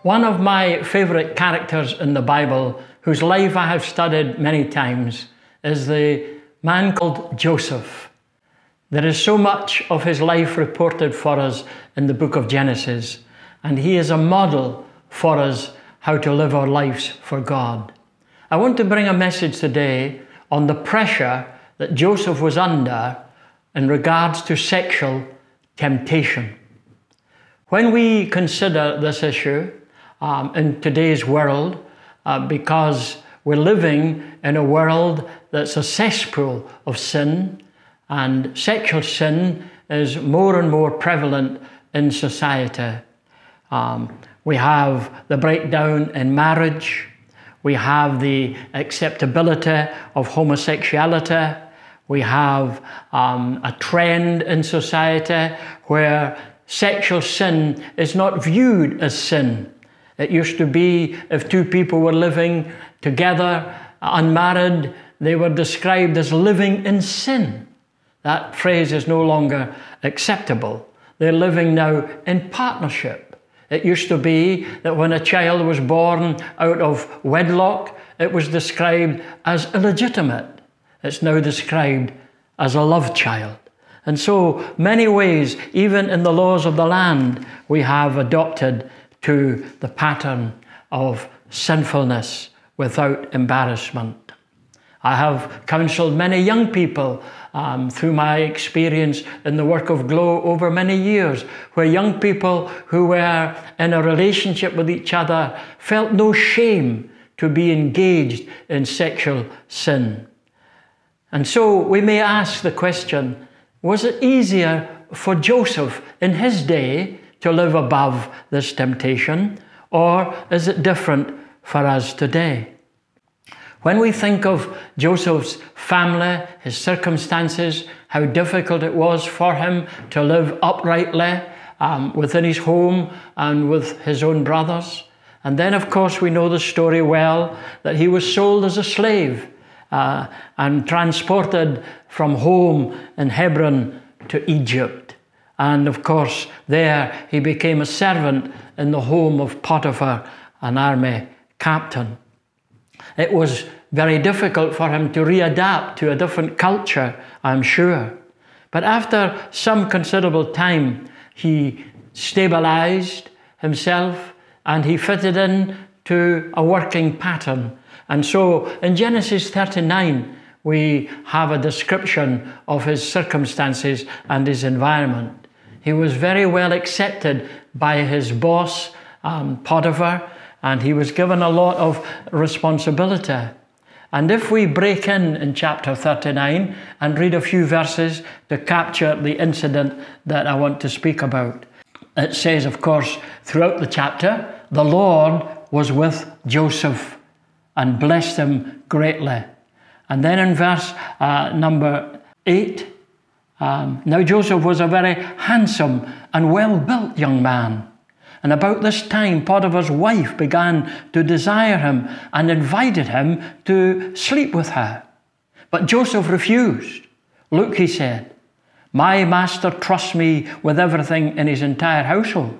One of my favourite characters in the Bible, whose life I have studied many times, is the man called Joseph. There is so much of his life reported for us in the book of Genesis, and he is a model for us how to live our lives for God. I want to bring a message today on the pressure that Joseph was under in regards to sexual temptation. When we consider this issue in today's world, because we're living in a world that's a cesspool of sin, and sexual sin is more and more prevalent in society. We have the breakdown in marriage. We have the acceptability of homosexuality. We have a trend in society where sexual sin is not viewed as sin. It used to be if two people were living together, unmarried, they were described as living in sin. That phrase is no longer acceptable. They're living now in partnership. It used to be that when a child was born out of wedlock, it was described as illegitimate. It's now described as a love child. And so many ways, even in the laws of the land, we have adopted to the pattern of sinfulness without embarrassment. I have counseled many young people through my experience in the work of Glow over many years, where young people who were in a relationship with each other felt no shame to be engaged in sexual sin. And so we may ask the question, was it easier for Joseph in his day to live above this temptation, or is it different for us today? When we think of Joseph's family, his circumstances, how difficult it was for him to live uprightly within his home and with his own brothers. And then, of course, we know the story well, that he was sold as a slave and transported from home in Hebron to Egypt. And, of course, there he became a servant in the home of Potiphar, an army captain. It was very difficult for him to readapt to a different culture, I'm sure. But after some considerable time, he stabilized himself and he fitted in to a working pattern. And so in Genesis 39, we have a description of his circumstances and his environment. He was very well accepted by his boss, Potiphar, and he was given a lot of responsibility. And if we break in chapter 39 and read a few verses to capture the incident that I want to speak about, it says, of course, throughout the chapter, the Lord was with Joseph and blessed him greatly. And then in verse number 8, now Joseph was a very handsome and well-built young man. And about this time, Potiphar's wife began to desire him and invited him to sleep with her. But Joseph refused. Look, he said, my master trusts me with everything in his entire household.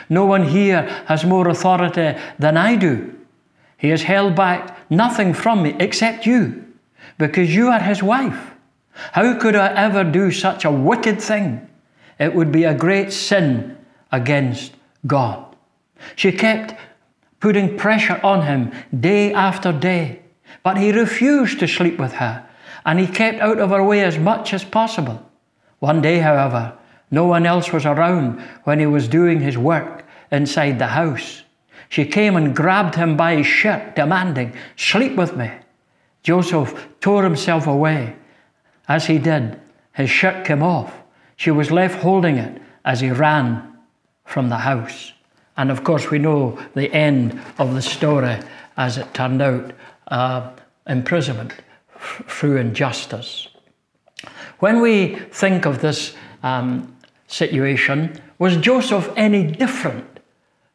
No one here has more authority than I do. He has held back nothing from me except you, because you are his wife. How could I ever do such a wicked thing? It would be a great sin against God. She kept putting pressure on him day after day, but he refused to sleep with her, and he kept out of her way as much as possible. One day, however, no one else was around when he was doing his work inside the house. She came and grabbed him by his shirt, demanding, sleep with me. Joseph tore himself away. As he did, his shirt came off. She was left holding it as he ran from the house. And of course we know the end of the story as it turned out, imprisonment through injustice. When we think of this situation, was Joseph any different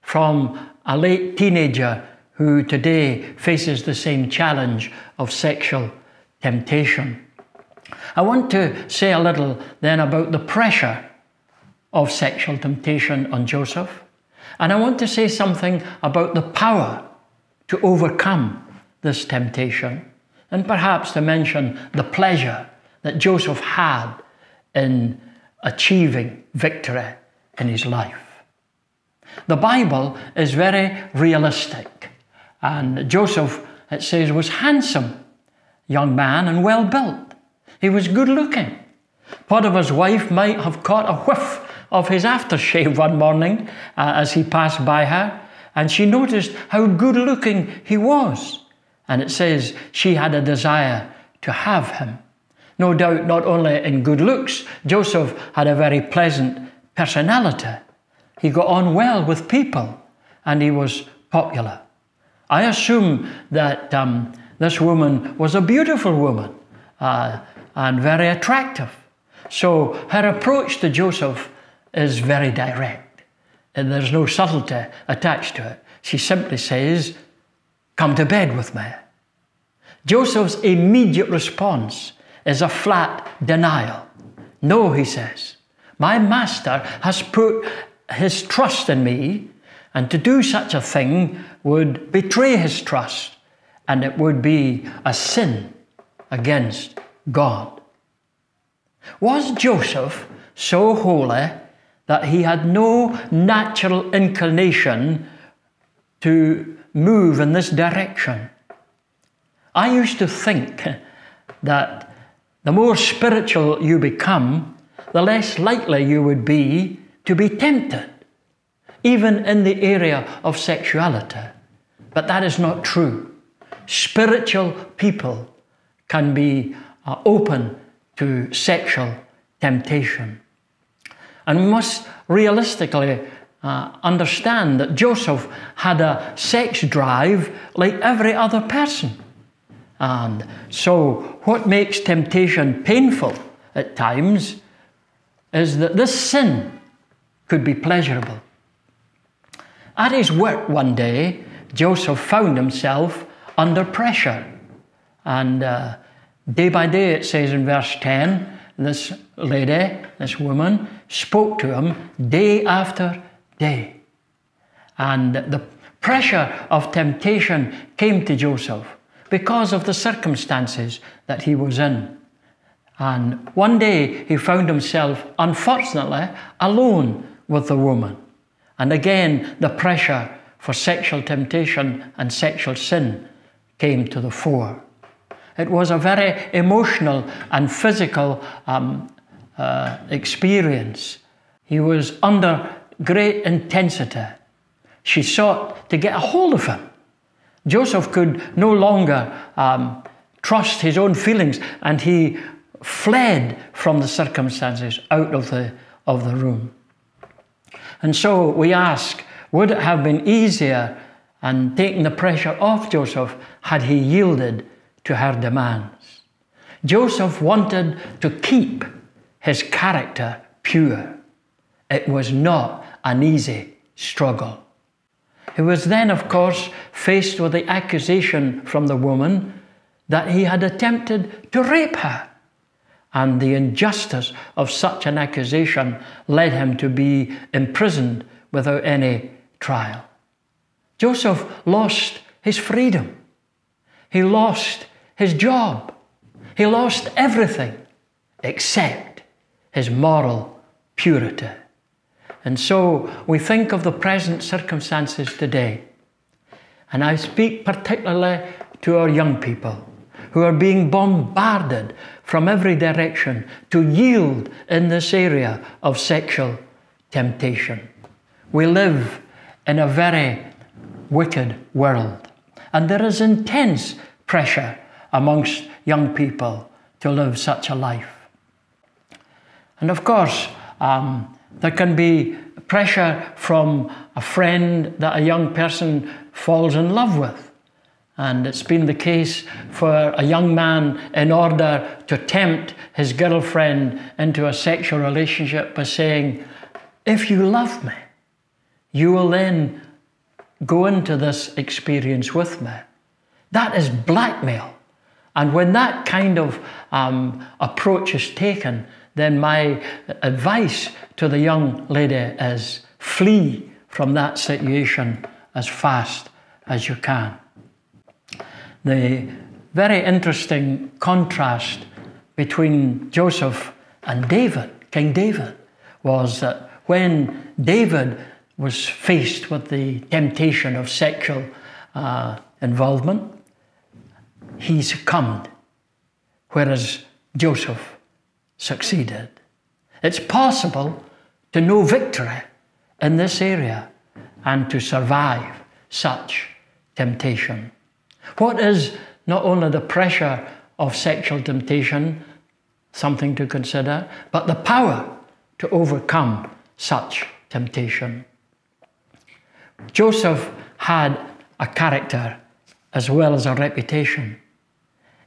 from a late teenager who today faces the same challenge of sexual temptation? I want to say a little then about the pressure of sexual temptation on Joseph. And I want to say something about the power to overcome this temptation, and perhaps to mention the pleasure that Joseph had in achieving victory in his life. The Bible is very realistic, and Joseph, it says, was handsome young man and well built. He was good looking. Potiphar's wife might have caught a whiff of his aftershave one morning as he passed by her, and she noticed how good looking he was. And it says she had a desire to have him. No doubt not only in good looks, Joseph had a very pleasant personality. He got on well with people, and he was popular. I assume that this woman was a beautiful woman and very attractive. So her approach to Joseph is very direct, and there's no subtlety attached to it. She simply says, "Come to bed with me." Joseph's immediate response is a flat denial. "No," he says, "my master has put his trust in me, and to do such a thing would betray his trust, and it would be a sin against God." Was Joseph so holy that he had no natural inclination to move in this direction? I used to think that the more spiritual you become, the less likely you would be to be tempted, even in the area of sexuality. But that is not true. Spiritual people can be open to sexual temptation. And we must realistically understand that Joseph had a sex drive like every other person. And so what makes temptation painful at times is that this sin could be pleasurable. At his work one day, Joseph found himself under pressure. And day by day, it says in verse 10, this lady, this woman, spoke to him day after day. And the pressure of temptation came to Joseph because of the circumstances that he was in. And one day he found himself, unfortunately, alone with the woman. And again, the pressure for sexual temptation and sexual sin came to the fore. It was a very emotional and physical experience. He was under great intensity. She sought to get a hold of him. Joseph could no longer trust his own feelings, and he fled from the circumstances out of the room. And so we ask, would it have been easier and taken the pressure off Joseph had he yielded to her demands? Joseph wanted to keep his character pure. It was not an easy struggle. He was then, of course, faced with the accusation from the woman that he had attempted to rape her. And the injustice of such an accusation led him to be imprisoned without any trial. Joseph lost his freedom. He lost his job. He lost everything except his moral purity. And so we think of the present circumstances today. And I speak particularly to our young people who are being bombarded from every direction to yield in this area of sexual temptation. We live in a very wicked world, and there is intense pressure amongst young people to live such a life. And of course, there can be pressure from a friend that a young person falls in love with. And it's been the case for a young man, in order to tempt his girlfriend into a sexual relationship, by saying, "If you love me, you will then go into this experience with me." That is blackmail. And when that kind of approach is taken, then my advice to the young lady is flee from that situation as fast as you can. The very interesting contrast between Joseph and David, King David, was that when David was faced with the temptation of sexual involvement, he succumbed, whereas Joseph succeeded. It's possible to know victory in this area and to survive such temptation. What is not only the pressure of sexual temptation, something to consider, but the power to overcome such temptation. Joseph had a character as well as a reputation.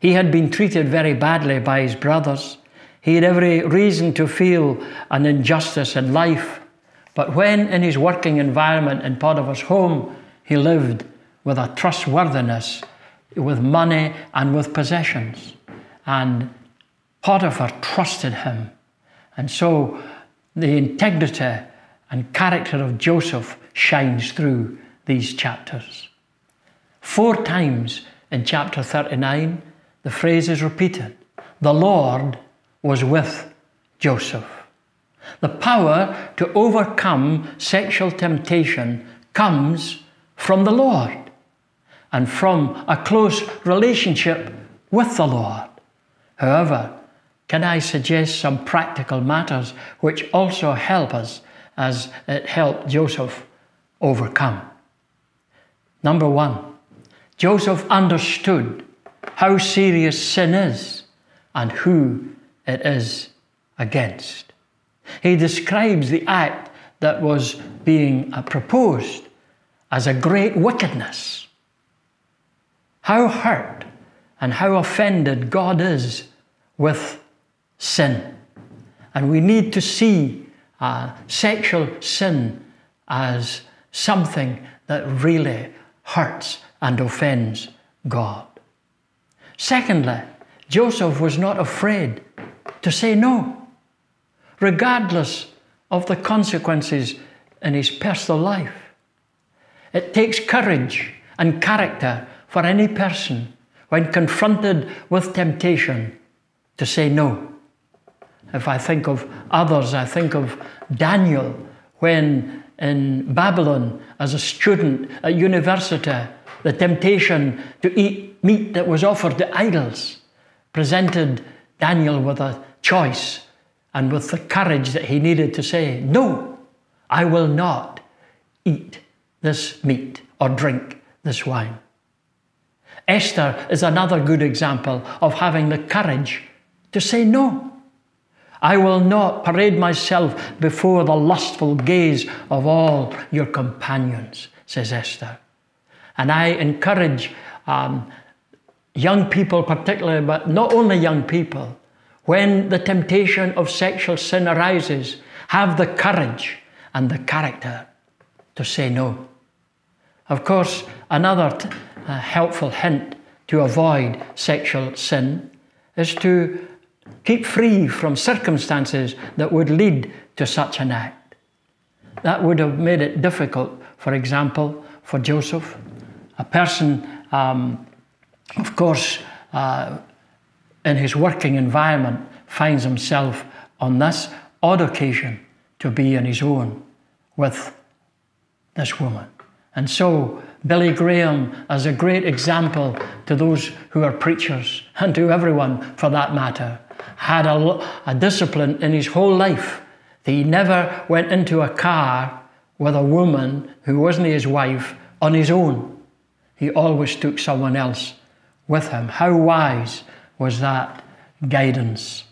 He had been treated very badly by his brothers. He had every reason to feel an injustice in life. But when in his working environment in Potiphar's home, he lived with a trustworthiness, with money and with possessions. And Potiphar trusted him. And so the integrity and character of Joseph shines through these chapters. 4 times in chapter 39, the phrase is repeated. The Lord was with Joseph. The power to overcome sexual temptation comes from the Lord and from a close relationship with the Lord. However, can I suggest some practical matters which also help us as it helped Joseph overcome? Number 1, Joseph understood how serious sin is and who it is against. He describes the act that was being proposed as a great wickedness. How hurt and how offended God is with sin. And we need to see sexual sin as something that really hurts and offends God. Secondly, Joseph was not afraid to say no, regardless of the consequences in his personal life. It takes courage and character for any person when confronted with temptation to say no. If I think of others, I think of Daniel when in Babylon as a student at university, the temptation to eat meat that was offered to idols presented Daniel with a choice and with the courage that he needed to say, no, I will not eat this meat or drink this wine. Esther is another good example of having the courage to say no. I will not parade myself before the lustful gaze of all your companions, says Esther. And I encourage young people particularly, but not only young people, when the temptation of sexual sin arises, have the courage and the character to say no. Of course, another helpful hint to avoid sexual sin is to keep free from circumstances that would lead to such an act. That would have made it difficult, for example, for Joseph. A person, of course, in his working environment finds himself on this odd occasion to be on his own with this woman. And so Billy Graham, as a great example to those who are preachers and to everyone for that matter, had a discipline in his whole life. He never went into a car with a woman who wasn't his wife on his own. He always took someone else with him. How wise was that guidance?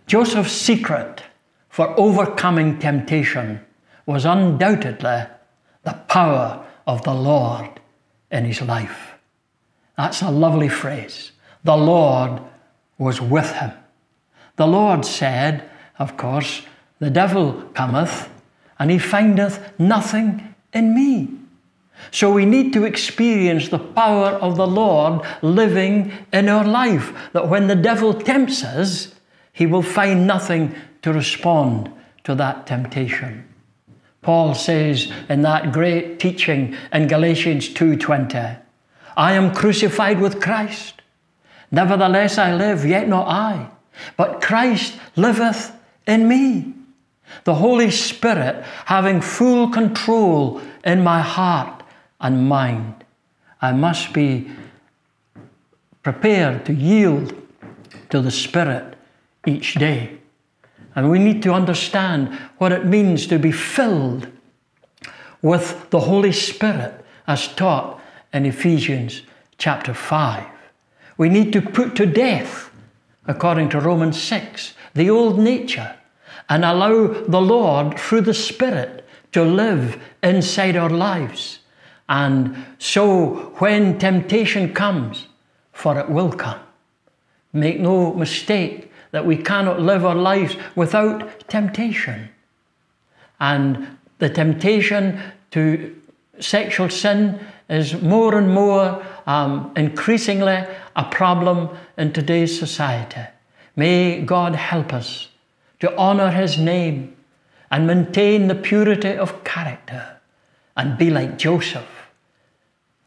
Joseph's secret for overcoming temptation was undoubtedly the power of the Lord in his life. That's a lovely phrase. The Lord was with him. The Lord said, of course, the devil cometh, and he findeth nothing in me. So we need to experience the power of the Lord living in our life, that when the devil tempts us, he will find nothing to respond to that temptation. Paul says in that great teaching in Galatians 2:20, I am crucified with Christ. Nevertheless I live, yet not I, but Christ liveth in me. The Holy Spirit having full control in my heart and mind. I must be prepared to yield to the Spirit each day. And we need to understand what it means to be filled with the Holy Spirit as taught in Ephesians chapter 5. We need to put to death, according to Romans 6, the old nature and allow the Lord through the Spirit to live inside our lives. And so when temptation comes, for it will come, make no mistake that we cannot live our lives without temptation. And the temptation to sexual sin is more and more increasingly a problem in today's society. May God help us to honour His name and maintain the purity of character and be like Joseph.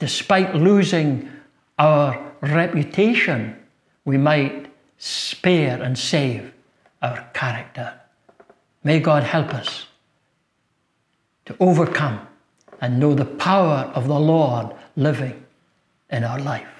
Despite losing our reputation, we might spare and save our character. May God help us to overcome and know the power of the Lord living in our life.